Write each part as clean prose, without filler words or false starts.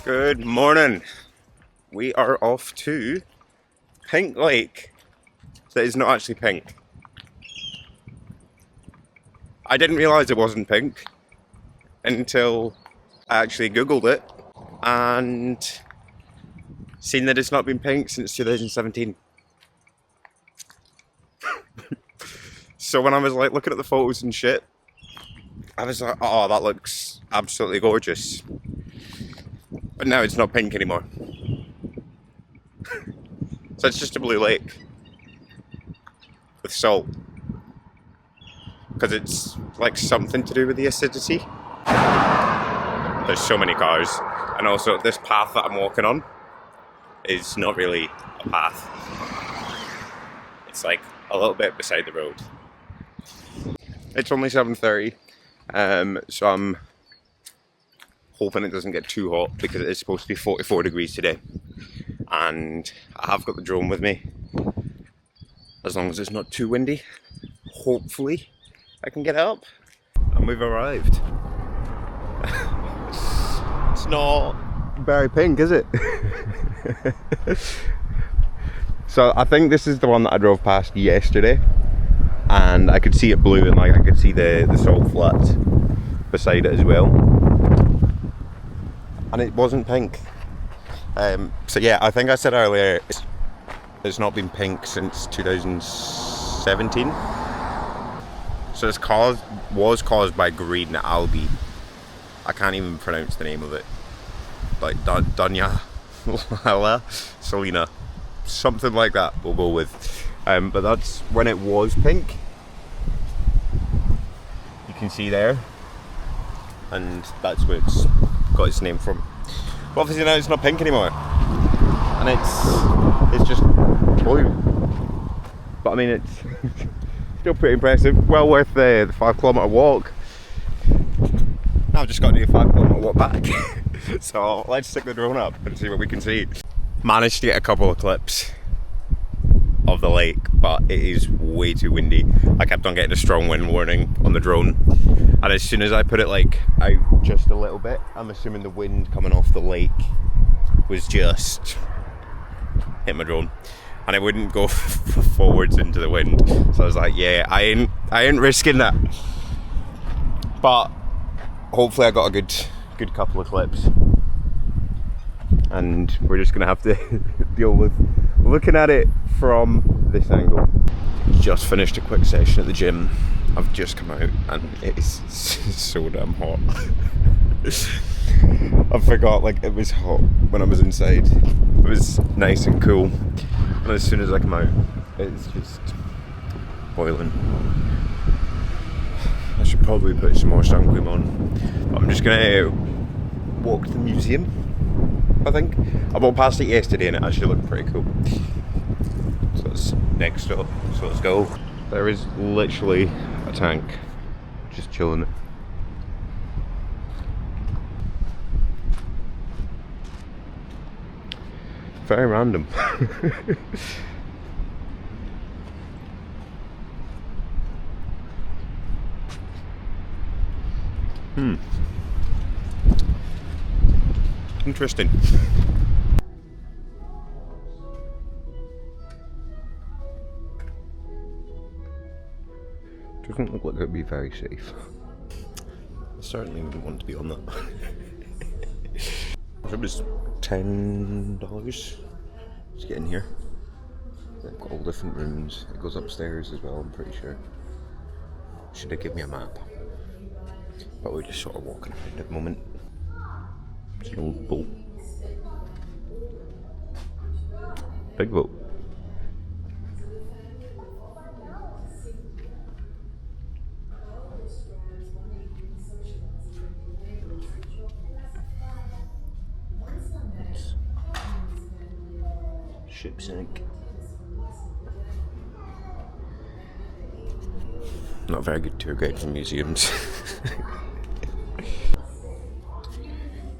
Good morning. We are off to Pink Lake. That is not actually pink. I didn't realise it wasn't pink until I actually googled it and seen that it's not been pink since 2017. So when I was like looking at the photos and shit, I was like, oh, that looks absolutely gorgeous. But now it's not pink anymore. So it's just a blue lake with salt. Because it's like something to do with the acidity. There's so many cars. And also this path that I'm walking on is not really a path. It's like a little bit beside the road. It's only 7:30, so I'm hoping it doesn't get too hot because it is supposed to be 44 degrees today. And I have got the drone with me. As long as it's not too windy, hopefully I can get it up. And we've arrived. It's not very pink, is it? So I think this is the one that I drove past yesterday, and I could see it blue and like I could see the salt flats beside it as well. And it wasn't pink. So yeah, I think I said earlier it's not been pink since 2017. So this was caused by green algae. I can't even pronounce the name of it. Like Dunya, Salina, something like that we'll go with. But that's when it was pink. You can see there. And that's where it's got its name from. But obviously now it's not pink anymore. And it's just blue. But I mean it's still pretty impressive. Well worth the 5 kilometre walk. Now I've just got to do a 5 kilometre walk back. So let's stick the drone up and see what we can see. Managed to get a couple of clips of the lake, but it is way too windy. I kept on getting a strong wind warning on the drone, and as soon as I put it like out just a little bit, I'm assuming the wind coming off the lake was just hit my drone, and it wouldn't go forwards into the wind. So I was like, yeah, I ain't risking that. But hopefully I got a good couple of clips, and we're just gonna have to deal with looking at it from this angle. Just finished a quick session at the gym. I've just come out and it is so damn hot. I forgot like it was hot when I was inside. It was nice and cool, and as soon as I come out it's just boiling. I should probably put some more sun cream on. I'm just gonna walk to the museum, I think. I walked past it yesterday and it actually looked pretty cool. So it's next up, so let's go. There is literally a tank just chilling. Very random. Interesting. Doesn't look like it would be very safe. I certainly wouldn't want to be on that. It was $10 to get in here. They've got all different rooms. It goes upstairs as well, I'm pretty sure. Should have given me a map. But we're just sort of walking around at the moment. It's an old boat. Big boat. Ship sank. Not a very good tour guide for museums.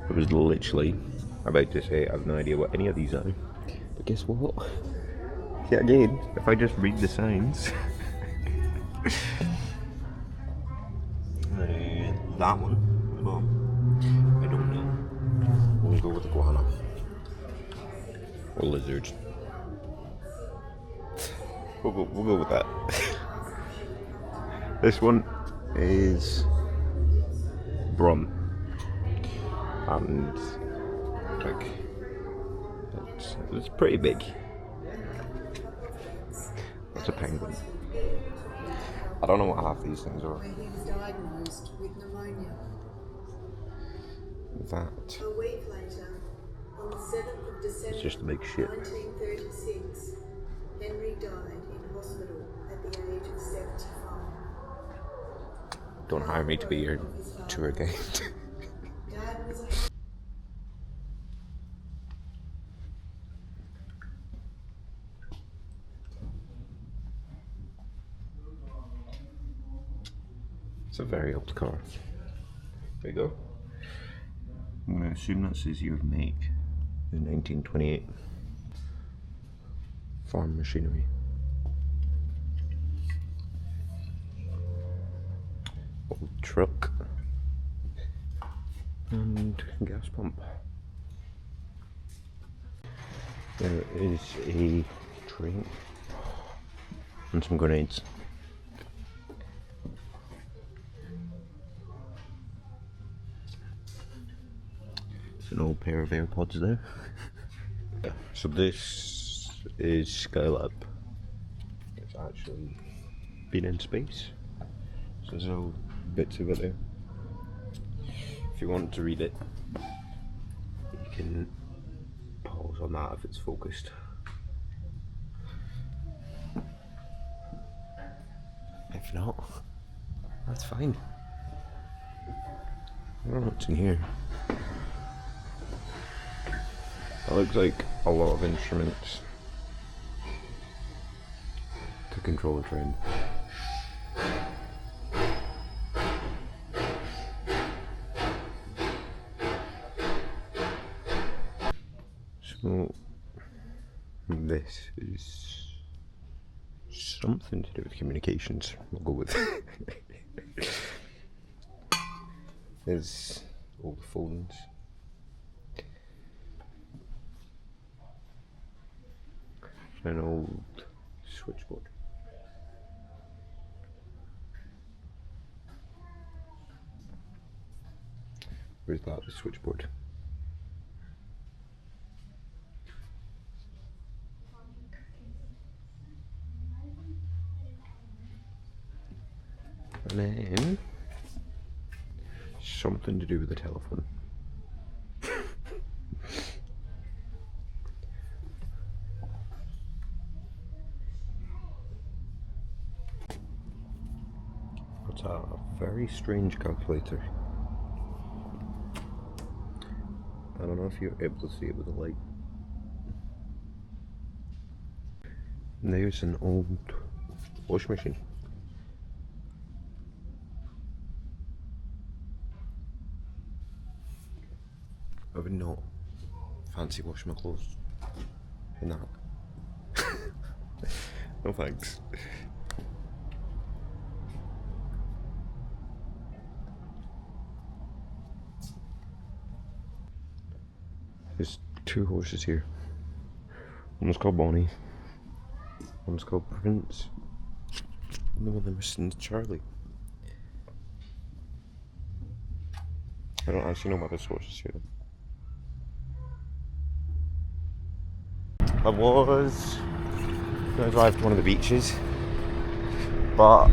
I was literally about to say I have no idea what any of these are, but guess what? Yeah, again, if I just read the signs. That one, well, I don't know. We'll go with the Or lizards. We'll go with that. This one is brum, and like it's pretty big. That's a penguin. I don't know what half these things are. He was diagnosed with pneumonia. That. A week later, on the 7th of December, It's just a big shit. 1936, Henry died in hospital at the age of 75. Don't hire me to be your tour guide. Dad was a It's a very old car. There you go. I'm going to assume that says year of make. The 1928. Farm machinery. Old truck. And gas pump. There is a train. And some grenades. An old pair of AirPods there. So this is Skylab. It's actually been in space. So there's all bits of it there. If you want to read it, you can pause on that if it's focused. If not, that's fine. I don't know what's in here. That looks like a lot of instruments to control a train. So this is something to do with communications. We'll go with there's old phones. An old switchboard. Where's that? The switchboard. And then something to do with the telephone. It's a very strange calculator. I don't know if you're able to see it with the light. And there's an old washing machine. I would not fancy washing my clothes in that. No thanks. There's two horses here. One's called Bonnie. One's called Prince. And the one that was Charlie. I don't actually know why this horse is here though. I was going to drive to one of the beaches, but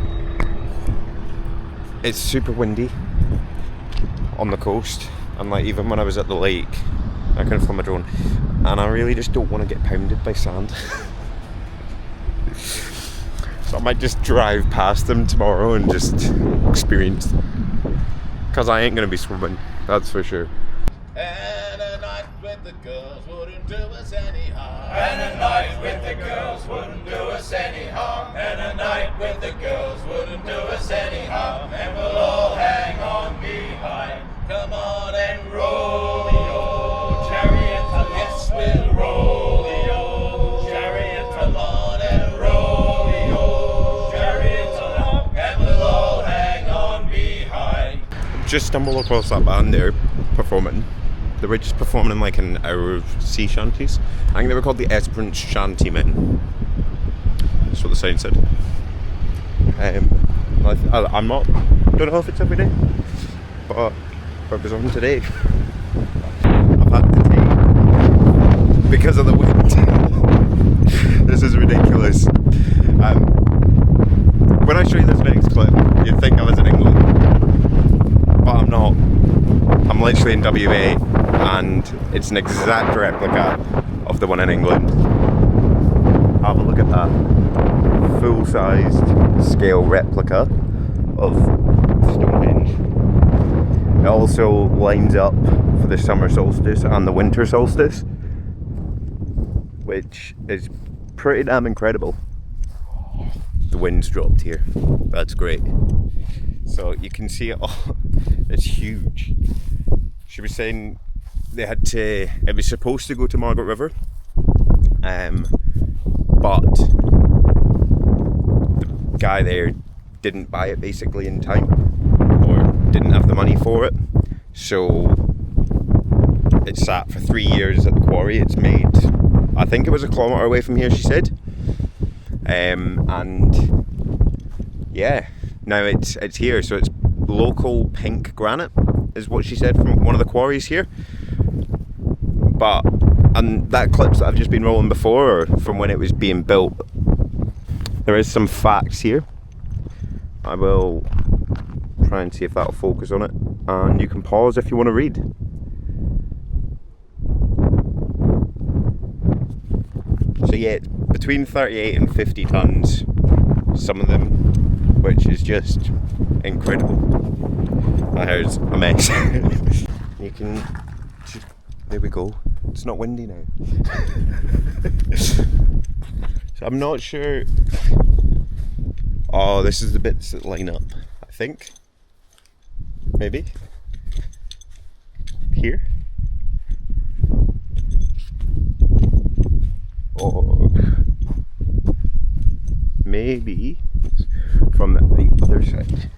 it's super windy on the coast, and like even when I was at the lake I couldn't fly my drone, and I really just don't want to get pounded by sand. So I might just drive past them tomorrow and just experience, because I ain't going to be swimming, that's for sure. And a night with the girls wouldn't do us any harm. And a night with the girls wouldn't do us any harm. And a night with the girls wouldn't do us any harm. And we'll all hang on behind. Come on and roll the old chariot along. Yes, we'll roll the old chariot along. Come on and roll the old chariot along. And we'll all hang on behind. Just stumbled across that band there performing, They were just performing in like an hour of sea shanties. I think they were called the Esperance Shantymen. That's what the sign said. I'm not, don't know if it's every day, but it was on today. I've had to take, because of the wind. This is ridiculous. When I show you this next clip, you'd think I was in England, but I'm not. I'm literally in WA, and it's an exact replica of the one in England. Have a look at that. Full-sized scale replica of Stonehenge. It also lines up for the summer solstice and the winter solstice, which is pretty damn incredible. The wind's dropped here. That's great. So you can see it all. It's huge. She was saying they had to, it was supposed to go to Margaret River, but the guy there didn't buy it basically in time, or didn't have the money for it, so it sat for 3 years at the quarry. It's made, I think it was 1 kilometre away from here, she said, and yeah, now it's here. So it's local pink granite is what she said, from one of the quarries here. But, and that clips that I've just been rolling before, from when it was being built, there is some facts here. I will try and see if that'll focus on it, and you can pause if you want to read. So yeah, it's between 38 and 50 tons, some of them, which is just incredible. My hair's a mess. You can, there we go. It's not windy now. So I'm not sure. Oh, this is the bits that line up, I think. Maybe. Here. Or maybe from the other side.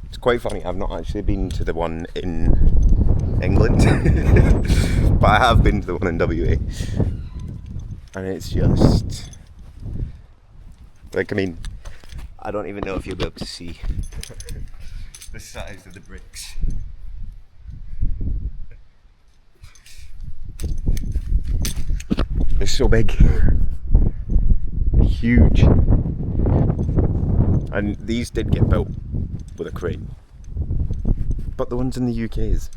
It's quite funny, I've not actually been to the one in England, but I have been to the one in WA, and it's just like, I mean, I don't even know if you'll be able to see the size of the bricks. They're so big, huge, and these did get built with a crane, but the ones in the UK is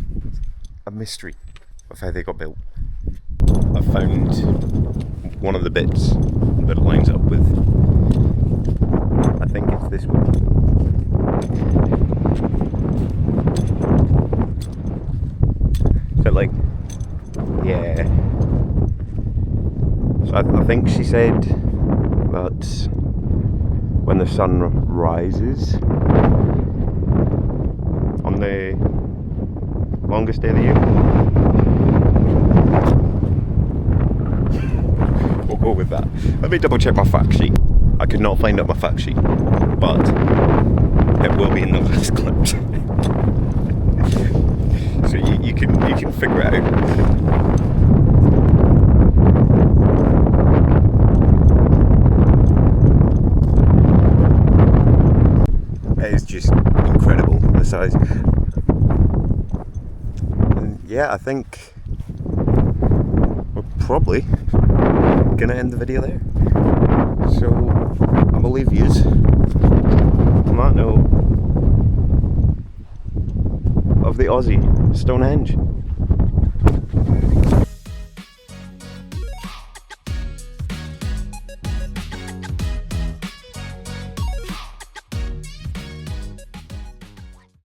a mystery of how they got built. I found one of the bits that it lines up with. I think it's this one. So like, yeah. So I think she said that when the sun rises on the longest day of the year, we'll go with that. Let me double check my fact sheet. I could not find out my fact sheet, but it will be in the last clips. So you can figure it out. It's just incredible, the size. And yeah, I think we're probably gonna end the video there. So I'm gonna leave yous on that note of the Aussie Stonehenge.